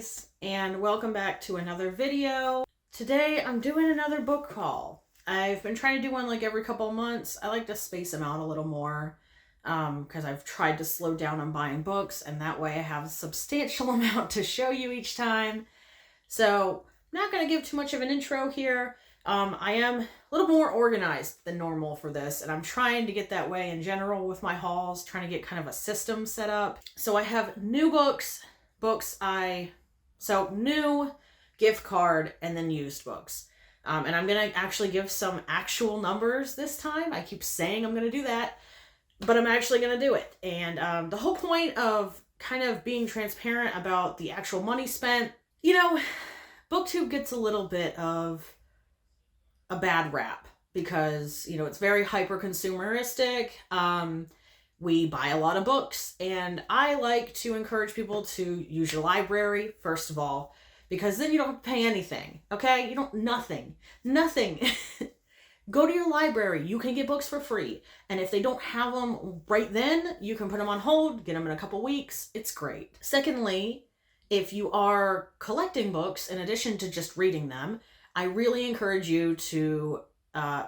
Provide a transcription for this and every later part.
guys, and welcome back to another video. Today I'm doing another book haul. I've been trying to do one like every couple of months. I like to space them out a little more because I've tried to slow down on buying books, and that way I have a substantial amount to show you each time. So I'm not going to give too much of an intro here. I am a little more organized than normal for this, and I'm trying to get that way in general with my hauls, trying to get kind of a system set up. So I have new books, new, gift card, and then used books. And I'm going to actually give some actual numbers this time. I keep saying I'm going to do that, but I'm actually going to do it. And the whole point of kind of being transparent about the actual money spent, BookTube gets a little bit of a bad rap because, it's very hyper consumeristic. We buy a lot of books, and I like to encourage people to use your library, first of all, because then you don't have to pay anything, okay? Nothing. Go to your library. You can get books for free. And if they don't have them right then, you can put them on hold, get them in a couple weeks. It's great. Secondly, if you are collecting books, in addition to just reading them, I really encourage you to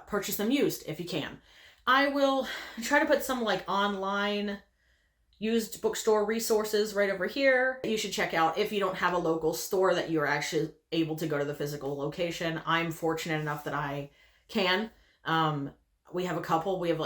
purchase them used if you can. I will try to put some online used bookstore resources right over here. You should check out if you don't have a local store that you're actually able to go to the physical location. I'm fortunate enough that I can. We have a couple. We have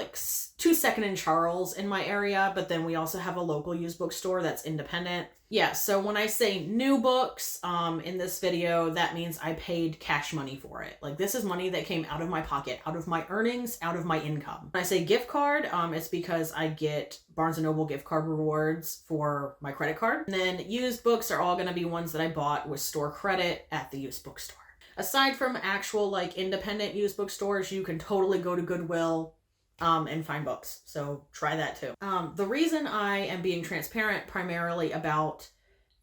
2 Second and Charles in my area, but then we also have a local used bookstore that's independent. Yeah, so when I say new books in this video, that means I paid cash money for it. This is money that came out of my pocket, out of my earnings, out of my income. When I say gift card, it's because I get Barnes & Noble gift card rewards for my credit card. And then used books are all going to be ones that I bought with store credit at the used bookstore. Aside from actual independent used bookstores, you can totally go to Goodwill and find books. So try that too. The reason I am being transparent primarily about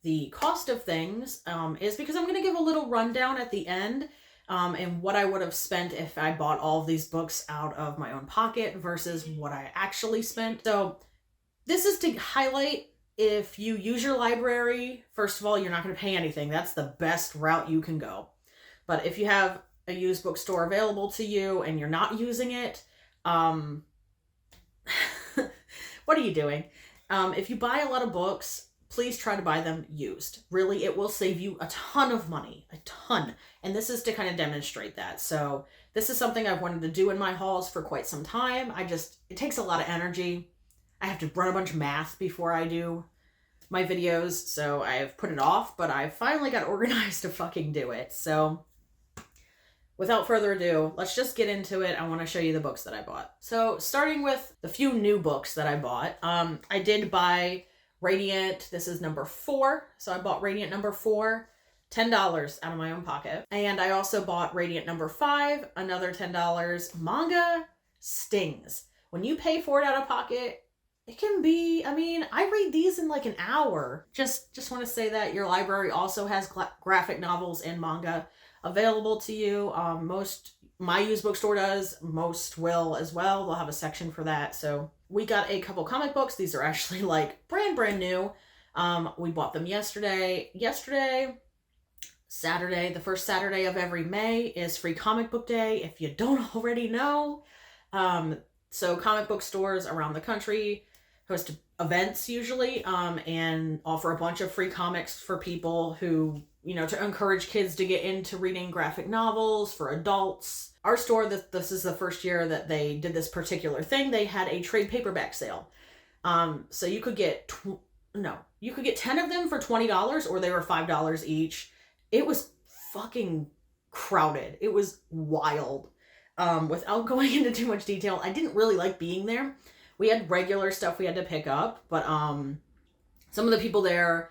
the cost of things is because I'm going to give a little rundown at the end and what I would have spent if I bought all of these books out of my own pocket versus what I actually spent. So this is to highlight, if you use your library, first of all, you're not going to pay anything. That's the best route you can go. But if you have a used bookstore available to you and you're not using it, what are you doing? If you buy a lot of books, please try to buy them used. Really, it will save you a ton of money, a ton. And this is to kind of demonstrate that. So this is something I've wanted to do in my hauls for quite some time. It takes a lot of energy. I have to run a bunch of math before I do my videos, so I've put it off, but I finally got organized to fucking do it. So without further ado, let's just get into it. I want to show you the books that I bought. So starting with the few new books that I bought, I did buy Radiant. This is number 4. So I bought Radiant number 4, $10 out of my own pocket. And I also bought Radiant number 5, another $10. Manga stings. When you pay for it out of pocket, it can be, I read these in an hour. Just want to say that your library also has graphic novels and manga available to you. My used bookstore does. Most will as well. They'll have a section for that. So we got a couple comic books. These are actually brand new. We bought them yesterday. Saturday, the first Saturday of every May is Free Comic Book Day, if you don't already know. So comic book stores around the country host events usually, and offer a bunch of free comics for people who, to encourage kids to get into reading graphic novels for adults. Our store, this is the first year that they did this particular thing. They had a trade paperback sale. So you could get, you could get 10 of them for $20, or they were $5 each. It was fucking crowded. It was wild. Without going into too much detail, I didn't really like being there. We had regular stuff we had to pick up, but some of the people there,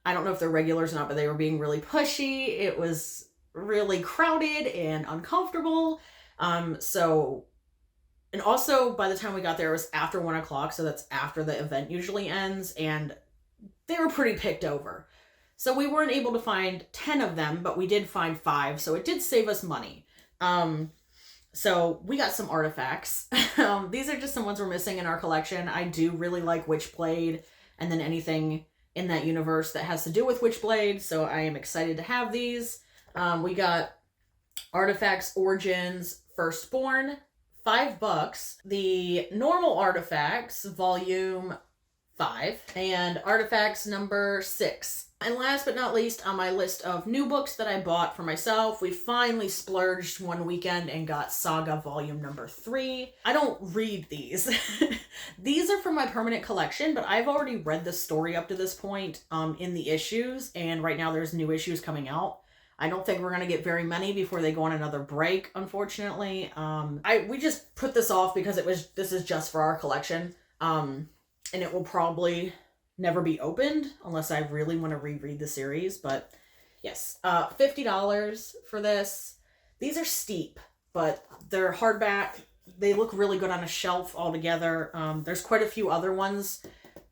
I don't know if they're regulars or not, but they were being really pushy. It was really crowded and uncomfortable. And also by the time we got there, it was after 1 o'clock. So that's after the event usually ends, and they were pretty picked over. So we weren't able to find 10 of them, but we did find 5. So it did save us money. So we got some artifacts. These are just some ones we're missing in our collection. I do really like Witchblade, and then anything in that universe that has to do with Witchblade, so I am excited to have these. We got Artifacts Origins Firstborn, $5. The normal Artifacts, volume 5, and Artifacts number 6. And last but not least, on my list of new books that I bought for myself, we finally splurged one weekend and got Saga volume number 3. I don't read these. These are for my permanent collection, but I've already read the story up to this point in the issues, and right now there's new issues coming out. I don't think we're going to get very many before they go on another break, unfortunately. We just put this off because this is just for our collection. And it will probably never be opened unless I really want to reread the series. But yes, $50 for this. These are steep, but they're hardback. They look really good on a shelf altogether. There's quite a few other ones,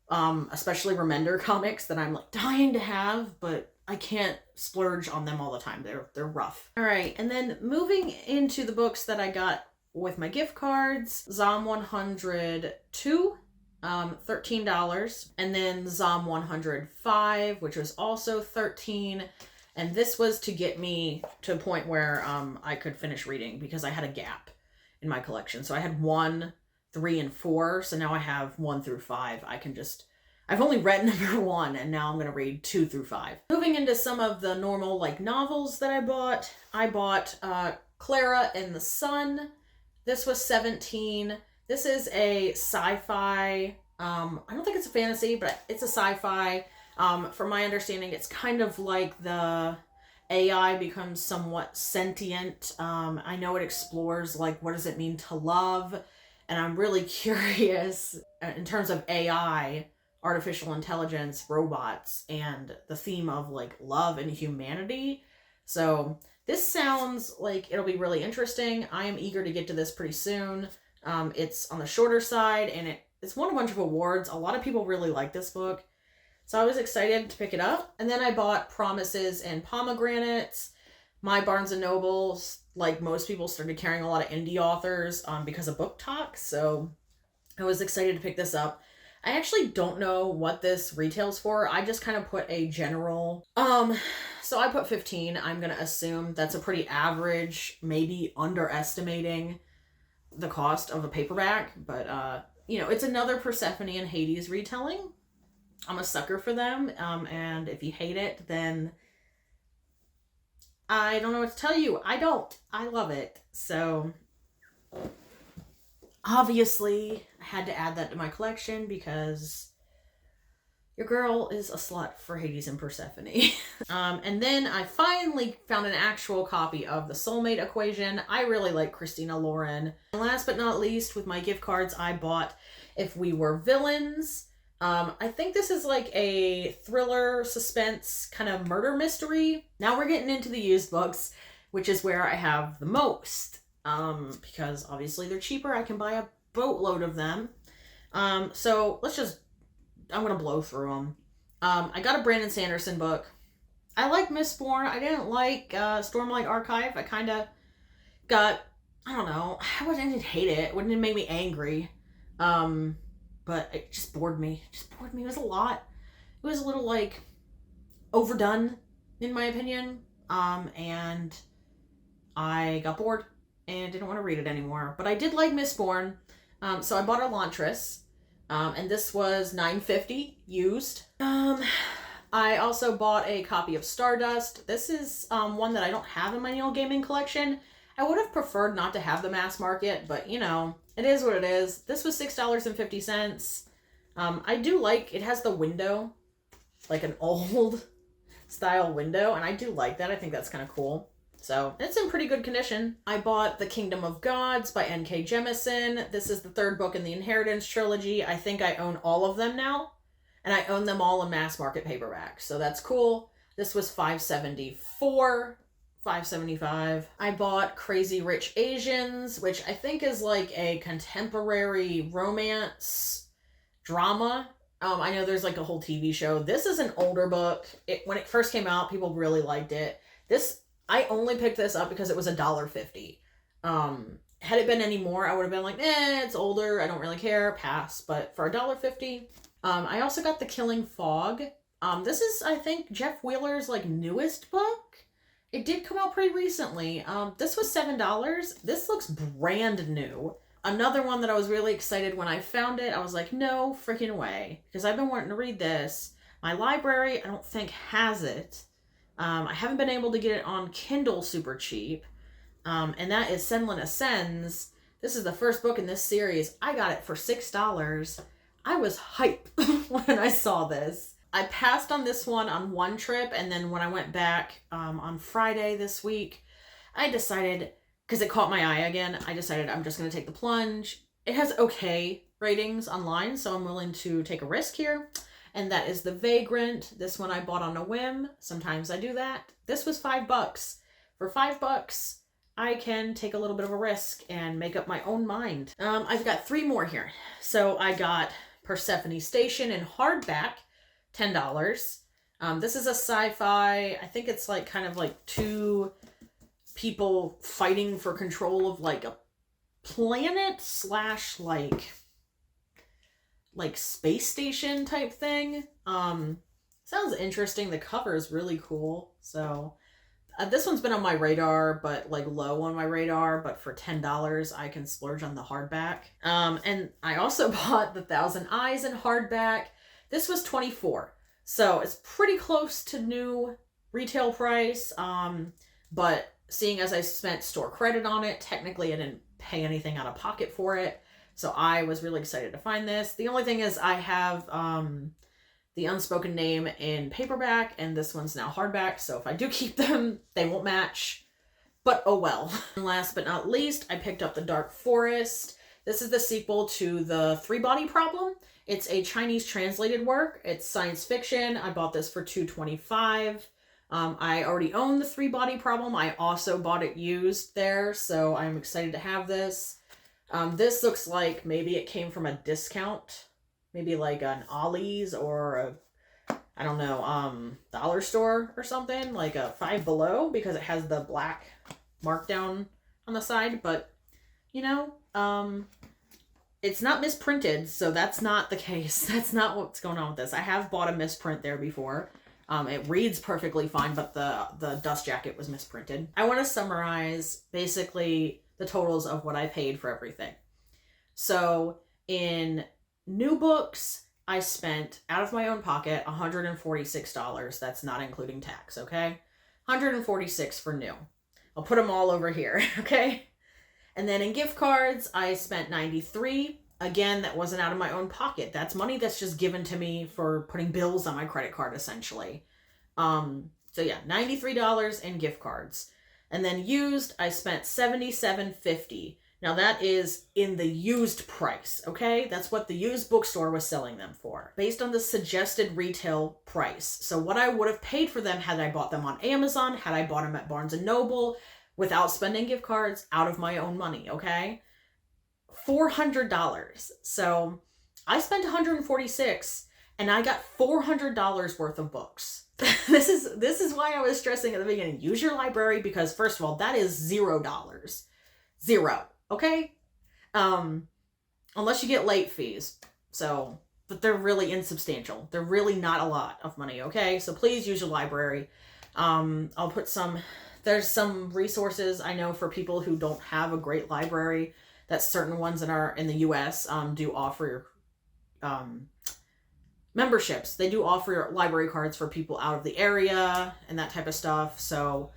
especially Remender comics that I'm like dying to have, but I can't splurge on them all the time. They're rough. All right, and then moving into the books that I got with my gift cards, Zom 102, $13, and then Zom 105, which was also $13, and this was to get me to a point where I could finish reading because I had a gap in my collection. So I had 1, 3, and 4, so now I have 1 through 5. I've only read number 1, and now I'm going to read 2 through 5. Moving into some of the normal like novels that I bought Clara and the Sun. This was $17. This is a sci-fi, I don't think it's a fantasy, but it's a sci-fi. From my understanding, it's kind of like the AI becomes somewhat sentient. I know it explores like what does it mean to love, and I'm really curious in terms of AI, artificial intelligence, robots, and the theme of like love and humanity. So this sounds like it'll be really interesting. I am eager to get to this pretty soon. It's on the shorter side, and it's won a bunch of awards. A lot of people really like this book, so I was excited to pick it up. And then I bought Promises and Pomegranates. My Barnes & Nobles, like most people, started carrying a lot of indie authors because of Book Talk, so I was excited to pick this up. I actually don't know what this retails for. I just kind of put a general, so I put 15. I'm going to assume that's a pretty average, maybe underestimating the cost of a paperback, but, it's another Persephone and Hades retelling. I'm a sucker for them, and if you hate it, then I don't know what to tell you. I don't. I love it. So obviously, I had to add that to my collection because your girl is a slut for Hades and Persephone. And then I finally found an actual copy of The Soulmate Equation. I really like Christina Lauren. And last but not least, with my gift cards, I bought If We Were Villains. I think this is like a thriller, suspense, kind of murder mystery. Now we're getting into the used books, which is where I have the most. Because obviously they're cheaper. I can buy a boatload of them. So I'm going to blow through them. I got a Brandon Sanderson book. I like Mistborn. I didn't like Stormlight Archive. I kind of got, I don't know, I didn't hate it. It wouldn't make me angry. But it just bored me. It was a lot. It was a little like overdone, in my opinion. And I got bored and didn't want to read it anymore. But I did like Mistborn. So I bought Elantris. And this was $9.50 used. I also bought a copy of Stardust. This is one that I don't have in my Neil Gaiman collection. I would have preferred not to have the mass market, but it is what it is. This was $6.50. I do like, it has the window, like an old style window, and I do like that. I think that's kind of cool. So it's in pretty good condition. I bought The Kingdom of Gods by N.K. Jemisin. This is the third book in the Inheritance trilogy. I think I own all of them now, and I own them all in mass market paperback, so that's cool. This was $5.74. $5.75. I bought Crazy Rich Asians, which I think is like a contemporary romance drama. I know there's like a whole TV show. This is an older book. When it first came out, people really liked it. I only picked this up because it was $1.50. Had it been any more, I would have been like, it's older. I don't really care. Pass. But for $1.50. I also got The Killing Fog. This is, I think, Jeff Wheeler's like newest book. It did come out pretty recently. This was $7. This looks brand new. Another one that I was really excited when I found it. I was like, no freaking way, because I've been wanting to read this. My library, I don't think, has it. I haven't been able to get it on Kindle super cheap. And that is Senlin Ascends. This is the first book in this series. I got it for $6. I was hype when I saw this. I passed on this one on one trip, and then when I went back on Friday this week, I decided, because it caught my eye again, I decided I'm just going to take the plunge. It has okay ratings online, so I'm willing to take a risk here. And that is The Vagrant. This one I bought on a whim. Sometimes I do that. This was $5. For $5, I can take a little bit of a risk and make up my own mind. I've got 3 more here. So I got Persephone Station in hardback, $10. This is a sci-fi. I think it's like kind of like 2 people fighting for control of like a planet slash like space station type thing. Sounds interesting. The cover is really cool. So this one's been on my radar, but like low on my radar, but for $10 I can splurge on the hardback. And I also bought The Thousand Eyes in hardback. This was $24. So it's pretty close to new retail price. But seeing as I spent store credit on it, technically I didn't pay anything out of pocket for it. So I was really excited to find this. The only thing is I have The Unspoken Name in paperback, and this one's now hardback. So if I do keep them, they won't match. But oh well. And last but not least, I picked up The Dark Forest. This is the sequel to The Three-Body Problem. It's a Chinese translated work. It's science fiction. I bought this for $2.25. I already own The Three-Body Problem. I also bought it used there, so I'm excited to have this. This looks like maybe it came from a discount. Maybe like an Ollie's or a, I don't know, dollar store or something. Like a Five Below, because it has the black markdown on the side. But, you know, it's not misprinted, so that's not the case. That's not what's going on with this. I have bought a misprint there before. It reads perfectly fine, but the dust jacket was misprinted. I want to summarize basically the totals of what I paid for everything. So in new books, I spent out of my own pocket $146. That's not including tax, okay? $146 for new. I'll put them all over here, okay? And then in gift cards, I spent $93. Again, that wasn't out of my own pocket. That's money that's just given to me for putting bills on my credit card, essentially. So yeah, $93 in gift cards. And then used, I spent $77.50. Now that is in the used price, okay? That's what the used bookstore was selling them for, based on the suggested retail price. So what I would have paid for them had I bought them on Amazon, had I bought them at Barnes & Noble, without spending gift cards, out of my own money, okay? $400. So I spent $146 and I got $400 worth of books. This is why I was stressing at the beginning. Use your library, because first of all, that is $0. Zero. Okay? Unless you get late fees. So, but they're really insubstantial. They're really not a lot of money, okay? So please use your library. I'll put there's some resources I know for people who don't have a great library, that certain ones that are in the US do offer memberships. They do offer library cards for people out of the area and that type of stuff. So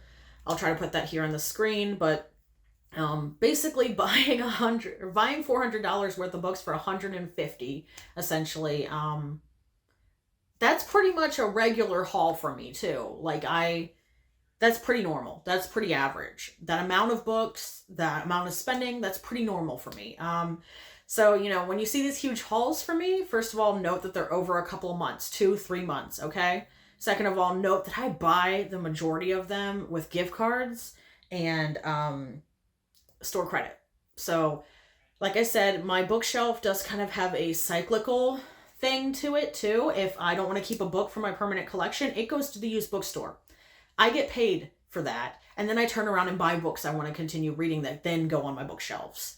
I'll try to put that here on the screen, but basically buying $400 worth of books for $150, essentially. That's pretty much a regular haul for me too. That's pretty normal. That's pretty average. That amount of books, that amount of spending, that's pretty normal for me. So, you know, when you see these huge hauls for me, first of all, note that they're over a couple of months, 2-3 months, okay? Second of all, note that I buy the majority of them with gift cards and store credit. So, like I said, my bookshelf does kind of have a cyclical thing to it too. If I don't want to keep a book for my permanent collection, it goes to the used bookstore. I get paid for that, and then I turn around and buy books I want to continue reading that then go on my bookshelves.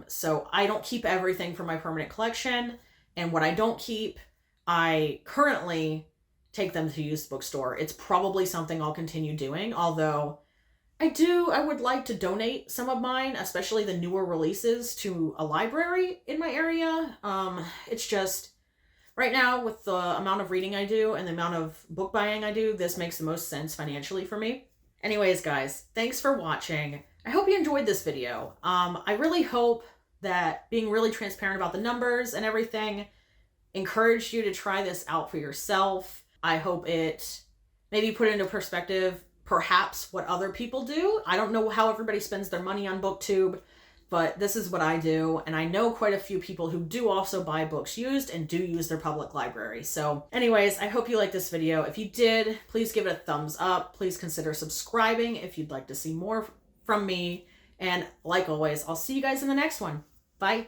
So I don't keep everything for my permanent collection, and what I don't keep, I currently take them to a used bookstore. It's probably something I'll continue doing, although I would like to donate some of mine, especially the newer releases, to a library in my area. It's just, right now, with the amount of reading I do and the amount of book buying I do, this makes the most sense financially for me. Anyways, guys, thanks for watching. I hope you enjoyed this video. I really hope that being really transparent about the numbers and everything encouraged you to try this out for yourself. I hope it maybe put into perspective perhaps what other people do. I don't know how everybody spends their money on BookTube, but this is what I do, and I know quite a few people who do also buy books used and do use their public library. So anyways, I hope you liked this video. If you did, please give it a thumbs up. Please consider subscribing if you'd like to see more from me. And like always, I'll see you guys in the next one. Bye.